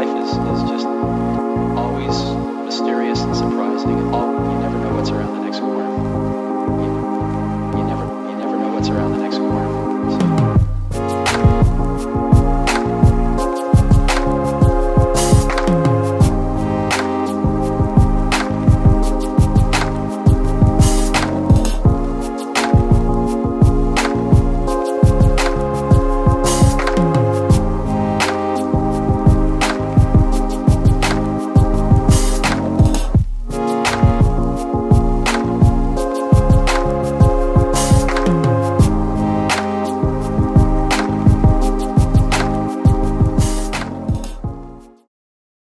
life is just always mysterious and surprising. You never know what's around the next corner. You never know what's around the next corner.